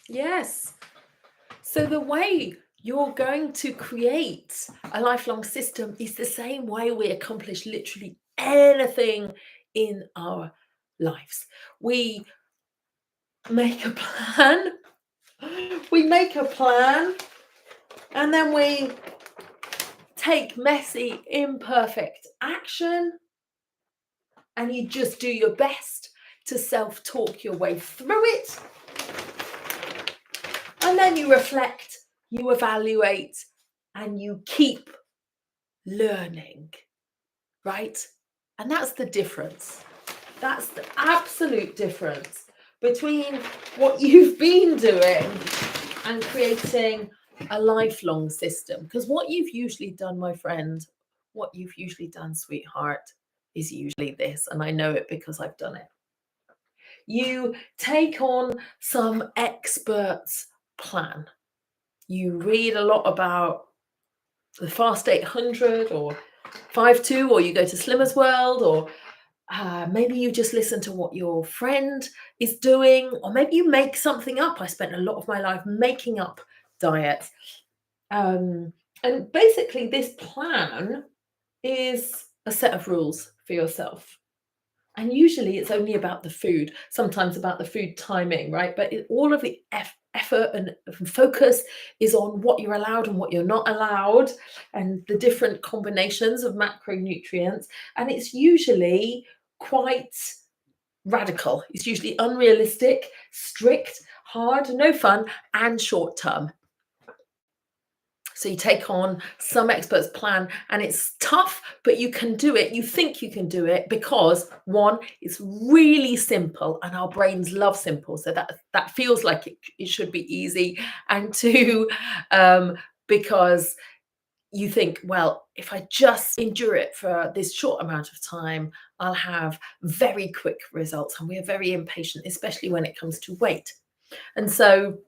Yes. So the way you're going to create a lifelong system is the same way we accomplish literally anything in our lives. We make a plan, we make a plan, and then we take messy, imperfect action, and you just do your best to self-talk your way through it. And then you reflect, you evaluate, and you keep learning, right? And that's the difference. That's the absolute difference between what you've been doing and creating a lifelong system. Because what you've usually done, my friend, what you've usually done, sweetheart, is usually this. And I know it because I've done it. You take on some expert's plan. You read a lot about the Fast 800 or 5-2, or you go to Slimmer's World, or maybe you just listen to what your friend is doing, or maybe you make something up. I spent a lot of my life making up diets. And basically, this plan is a set of rules for yourself. And usually it's only about the food, sometimes about the food timing, right? But all of the effort and focus is on what you're allowed and what you're not allowed, and the different combinations of macronutrients. And it's usually quite radical. It's usually unrealistic, strict, hard, no fun, and short term. So you take on some expert's plan, and it's tough, but you can do it. You think you can do it because, one, it's really simple, and our brains love simple. So that feels like it should be easy. And two, because you think, well, if I just endure it for this short amount of time, I'll have very quick results. And we are very impatient, especially when it comes to weight. And so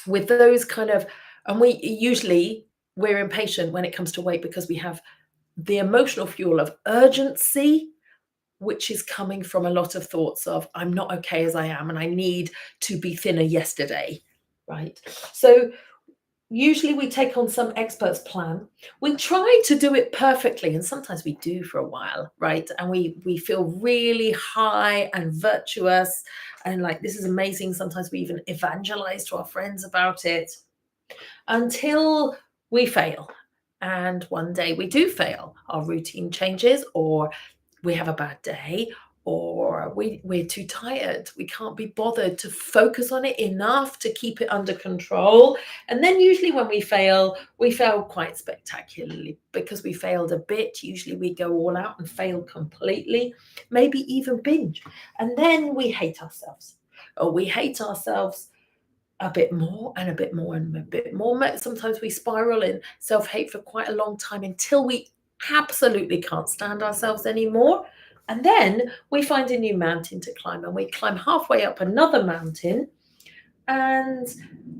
with those kind of, and we're impatient when it comes to weight because we have the emotional fuel of urgency, which is coming from a lot of thoughts of, I'm not okay as I am and I need to be thinner yesterday, right? So usually we take on some expert's plan. We try to do it perfectly, and sometimes we do for a while, right? And we feel really high and virtuous and like, this is amazing. Sometimes we even evangelize to our friends about it until we fail. And one day we do fail. Our routine changes, or we have a bad day, or we're too tired. We can't be bothered to focus on it enough to keep it under control. And then usually when we fail quite spectacularly because we failed a bit. Usually we go all out and fail completely, maybe even binge. And then we hate ourselves. Or we hate ourselves a bit more and a bit more and a bit more. Sometimes we spiral in self-hate for quite a long time until we absolutely can't stand ourselves anymore. And then we find a new mountain to climb, and we climb halfway up another mountain, and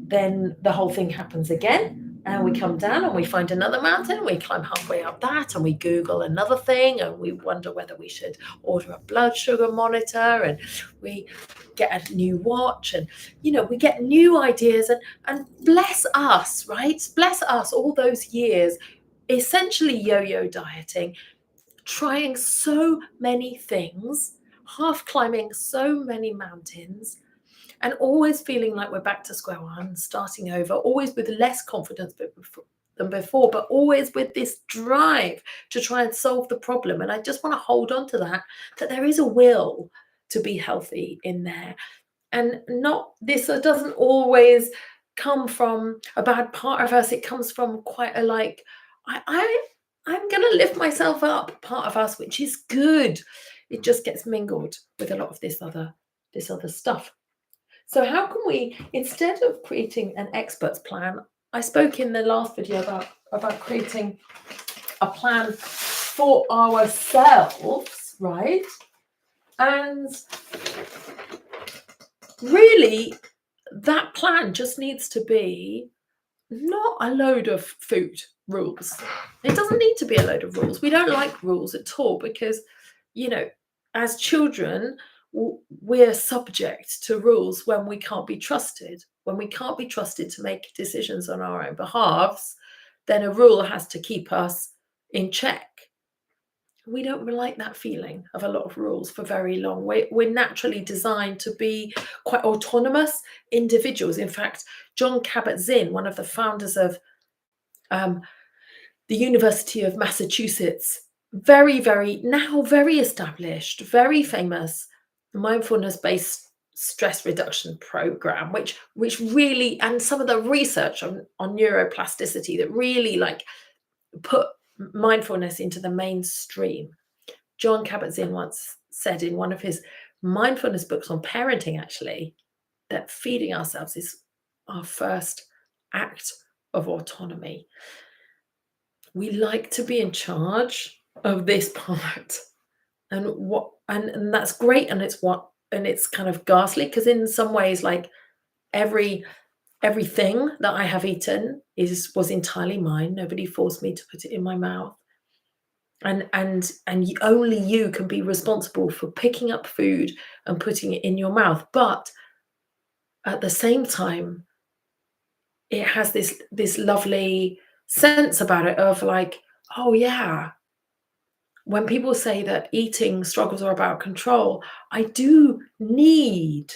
then the whole thing happens again. And we come down and we find another mountain, we climb halfway up that, and we Google another thing, and we wonder whether we should order a blood sugar monitor, and we get a new watch, and we get new ideas, and bless us, right? Bless us, all those years essentially yo-yo dieting, trying so many things, half climbing so many mountains, and always feeling like we're back to square one, starting over, always with less confidence than before, but always with this drive to try and solve the problem. And I just want to hold on to that there is a will to be healthy in there. And not this doesn't always come from a bad part of us. It comes from quite a like, I'm going to lift myself up part of us, which is good. It just gets mingled with a lot of this other stuff. So how can we, instead of creating an expert's plan, I spoke in the last video about creating a plan for ourselves, right? And really, that plan just needs to be not a load of food rules. It doesn't need to be a load of rules. We don't like rules at all because, as children, we're subject to rules when we can't be trusted, when we can't be trusted to make decisions on our own behalves, then a rule has to keep us in check. We don't like that feeling of a lot of rules for very long. We're naturally designed to be quite autonomous individuals. In fact, Jon Kabat-Zinn, one of the founders of the University of Massachusetts, very established, very famous mindfulness-based stress reduction program, which really, and some of the research on neuroplasticity that really like put mindfulness into the mainstream. Jon Kabat-Zinn once said in one of his mindfulness books on parenting, actually, that feeding ourselves is our first act of autonomy. We like to be in charge of this part, and that's great, and it's kind of ghastly, because in some ways, like everything that I have eaten was entirely mine. Nobody forced me to put it in my mouth. And only you can be responsible for picking up food and putting it in your mouth. But at the same time, it has this lovely sense about it of like, oh yeah, when people say that eating struggles are about control, I do need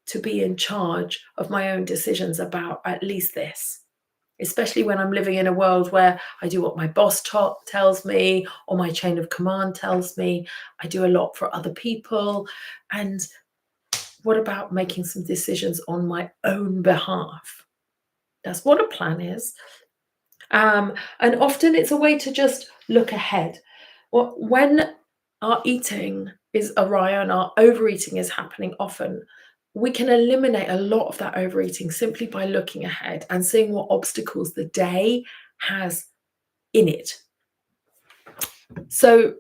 to be in charge of my own decisions about at least this. Especially when I'm living in a world where I do what my boss tells me, or my chain of command tells me. I do a lot for other people. And what about making some decisions on my own behalf? That's what a plan is. And often it's a way to just look ahead. When our eating is awry and our overeating is happening often, we can eliminate a lot of that overeating simply by looking ahead and seeing what obstacles the day has in it. So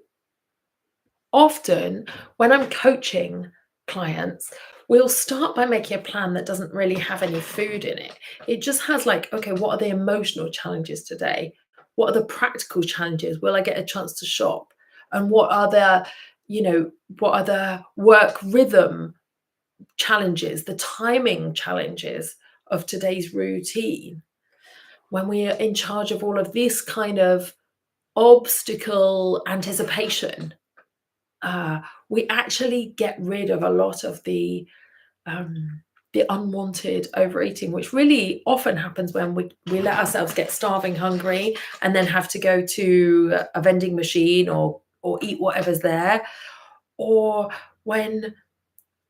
often when I'm coaching clients, we'll start by making a plan that doesn't really have any food in it. It just has like, okay, what are the emotional challenges today? What are the practical challenges? Will I get a chance to shop? And what are the work rhythm challenges, the timing challenges of today's routine? When we are in charge of all of this kind of obstacle anticipation, we actually get rid of a lot of the unwanted overeating, which really often happens when we let ourselves get starving hungry and then have to go to a vending machine or eat whatever's there, or when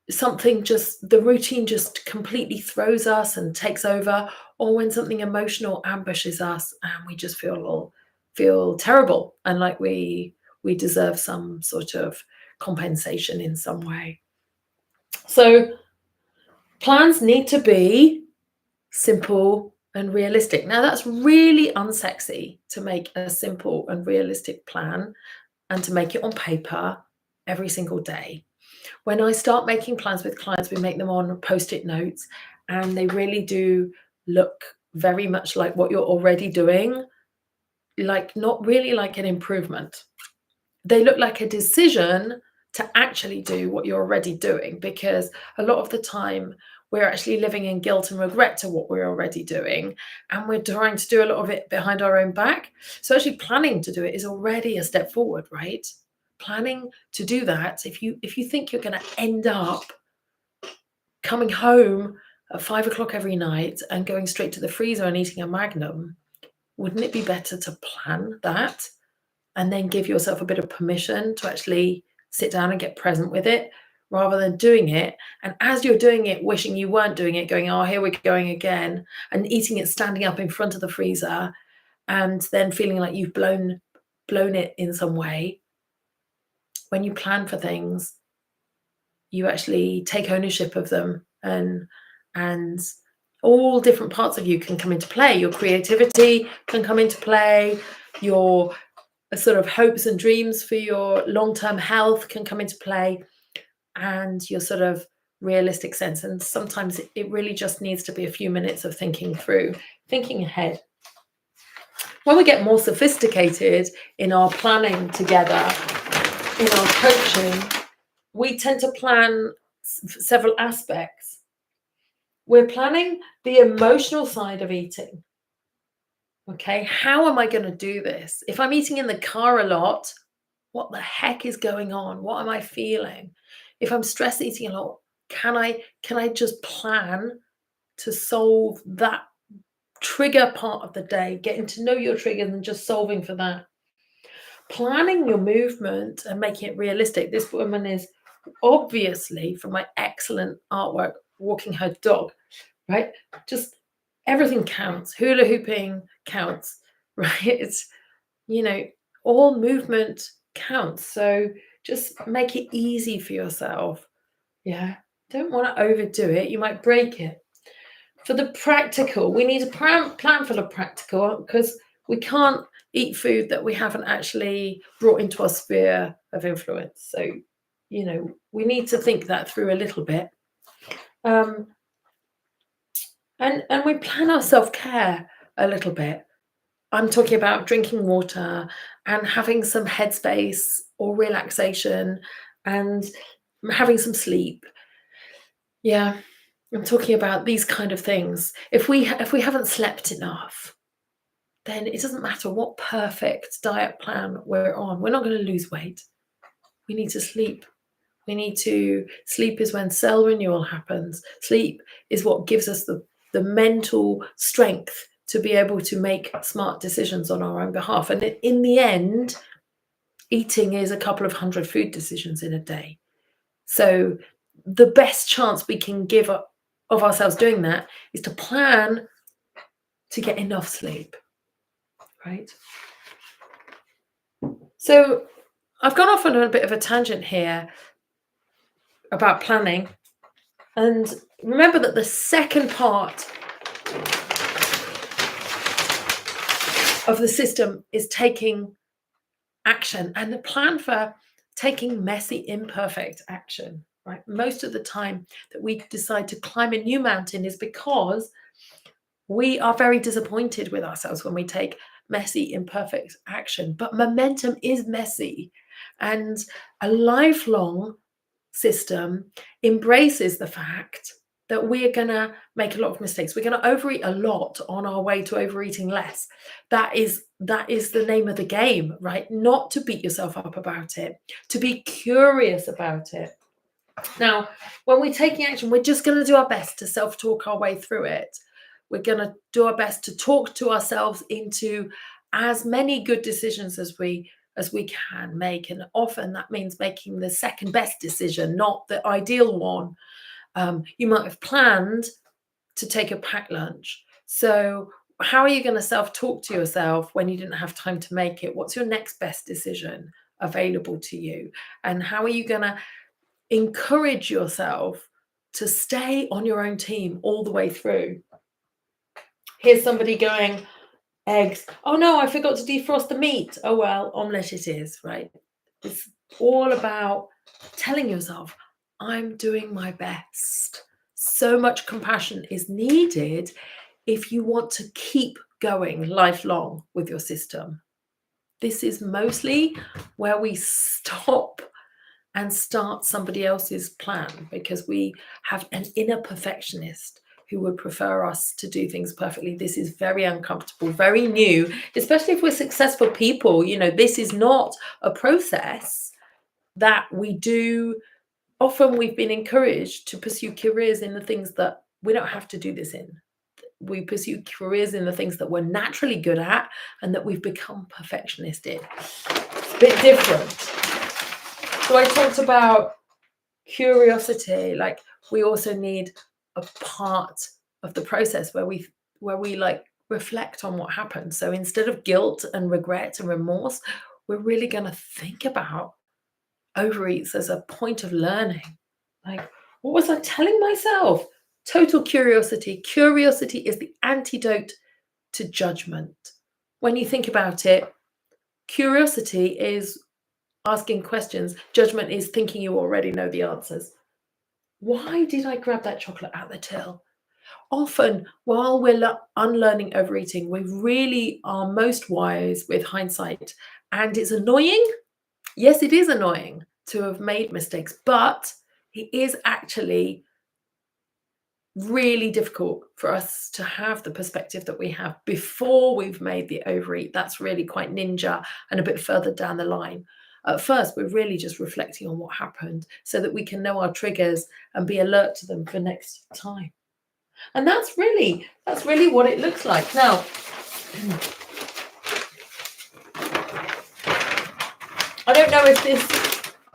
the routine just completely throws us and takes over, or when something emotional ambushes us and we just feel terrible and like we deserve some sort of compensation in some way. So plans need to be simple and realistic. Now, that's really unsexy to make a simple and realistic plan and to make it on paper every single day. When I start making plans with clients, we make them on Post-it notes, and they really do look very much like what you're already doing, like not really like an improvement. They look like a decision to actually do what you're already doing, because a lot of the time we're actually living in guilt and regret to what we're already doing, and we're trying to do a lot of it behind our own back. So actually planning to do it is already a step forward, right? Planning to do that, if you think you're going to end up coming home at 5 o'clock every night and going straight to the freezer and eating a Magnum, wouldn't it be better to plan that and then give yourself a bit of permission to actually sit down and get present with it, rather than doing it, and as you're doing it, wishing you weren't doing it, going, oh, here we're going again, and eating it standing up in front of the freezer, and then feeling like you've blown it in some way. When you plan for things, you actually take ownership of them, and all different parts of you can come into play. Your creativity can come into play. Your sort of hopes and dreams for your long-term health can come into play, and your sort of realistic sense. And sometimes it really just needs to be a few minutes of thinking ahead. When we get more sophisticated in our planning together, in our coaching, we tend to plan several aspects. we're planning the emotional side of eating. Okay, how am I going to do this? If I'm eating in the car a lot, what the heck is going on? What am I feeling? If I'm stress eating a lot, can I just plan to solve that trigger part of the day, getting to know your triggers and just solving for that? Planning your movement and making it realistic. This woman is obviously, from my excellent artwork, walking her dog, right? Just everything counts. Hula hooping counts, right? It's, you know, all movement counts. So just make it easy for yourself. Yeah. Don't want to overdo it. You might break it. For the practical, we need a plan for the practical, because we can't eat food that we haven't actually brought into our sphere of influence. So, we need to think that through a little bit. And we plan our self-care a little bit. I'm talking about drinking water and having some headspace or relaxation and having some sleep. Yeah, I'm talking about these kind of things. If we haven't slept enough, then it doesn't matter what perfect diet plan we're on. We're not going to lose weight. We need to sleep. Sleep is when cell renewal happens. Sleep is what gives us the mental strength to be able to make smart decisions on our own behalf. And in the end, eating is a couple of hundred food decisions in a day. So the best chance we can give of ourselves doing that is to plan to get enough sleep, right? So I've gone off on a bit of a tangent here about planning. And remember that the second part of the system is taking action, and the plan for taking messy, imperfect action, right? Most of the time that we decide to climb a new mountain is because we are very disappointed with ourselves when we take messy, imperfect action. But momentum is messy, and a lifelong system embraces the fact that we're going to make a lot of mistakes. We're going to overeat a lot on our way to overeating less. That is the name of the game, right? Not to beat yourself up about it, to be curious about it. Now, when we're taking action, we're just going to do our best to self-talk our way through it. We're going to do our best to talk to ourselves into as many good decisions as we can make. And often that means making the second best decision, not the ideal one. You might have planned to take a packed lunch. So how are you going to self-talk to yourself when you didn't have time to make it? What's your next best decision available to you? And how are you going to encourage yourself to stay on your own team all the way through? Here's somebody going, eggs. Oh no, I forgot to defrost the meat. Oh well, omelette it is, right? It's all about telling yourself, I'm doing my best. So much compassion is needed if you want to keep going lifelong with your system. This is mostly where we stop and start somebody else's plan, because we have an inner perfectionist who would prefer us to do things perfectly. This is very uncomfortable, very new, especially if we're successful people. This is not a process that we do. Often we've been encouraged to pursue careers in the things that we don't have to do this in. We pursue careers in the things that we're naturally good at and that we've become perfectionist in. It's a bit different. So I talked about curiosity. Like, we also need a part of the process where we like reflect on what happened. So instead of guilt and regret and remorse, we're really going to think about overeats as a point of learning. Like, what was I telling myself? Total curiosity. Curiosity is the antidote to judgment. When you think about it, curiosity is asking questions. Judgment is thinking you already know the answers. Why did I grab that chocolate out the till? Often, while we're unlearning overeating, we really are most wise with hindsight. And it's annoying. Yes, it is annoying to have made mistakes, but it is actually really difficult for us to have the perspective that we have before we've made the overeat. That's really quite ninja and a bit further down the line. At first, we're really just reflecting on what happened so that we can know our triggers and be alert to them for next time. And that's really what it looks like. Now, I don't know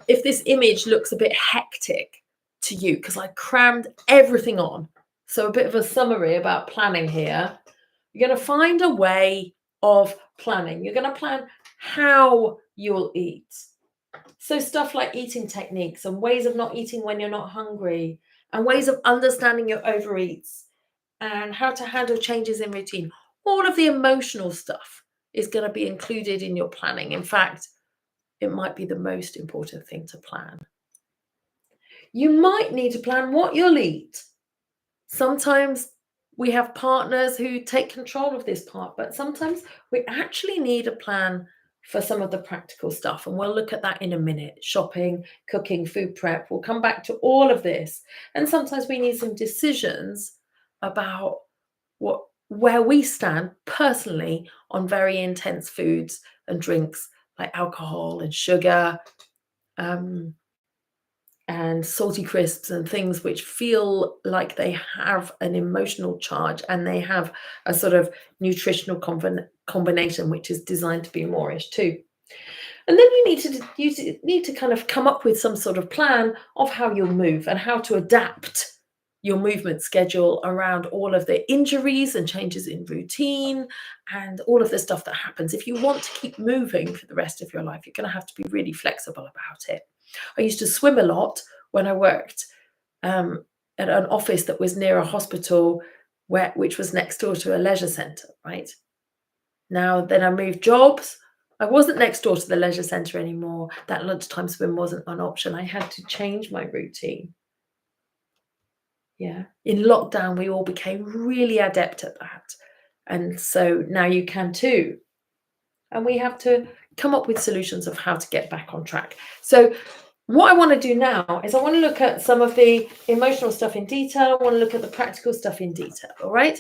if this image looks a bit hectic to you because I crammed everything on. So a bit of a summary about planning here. You're going to find a way of planning. You're going to plan how you'll eat. So stuff like eating techniques and ways of not eating when you're not hungry and ways of understanding your overeats and how to handle changes in routine. All of the emotional stuff is going to be included in your planning. In fact, it might be the most important thing to plan. You might need to plan what you'll eat. Sometimes we have partners who take control of this part, but sometimes we actually need a plan for some of the practical stuff. And we'll look at that in a minute. Shopping, cooking, food prep. We'll come back to all of this. And sometimes we need some decisions about where we stand personally on very intense foods and drinks like alcohol and sugar, and salty crisps and things which feel like they have an emotional charge and they have a sort of nutritional combination which is designed to be moreish too. And then you need to kind of come up with some sort of plan of how you'll move and how to adapt your movement schedule around all of the injuries and changes in routine and all of the stuff that happens. If you want to keep moving for the rest of your life, you're going to have to be really flexible about it. I used to swim a lot when I worked at an office that was near a hospital which was next door to a leisure centre, right? Now, then I moved jobs. I wasn't next door to the leisure centre anymore. That lunchtime swim wasn't an option. I had to change my routine. Yeah. In lockdown, we all became really adept at that. And so now you can too. And we have to come up with solutions of how to get back on track. So what I want to do now is I want to look at some of the emotional stuff in detail. I want to look at the practical stuff in detail. All right.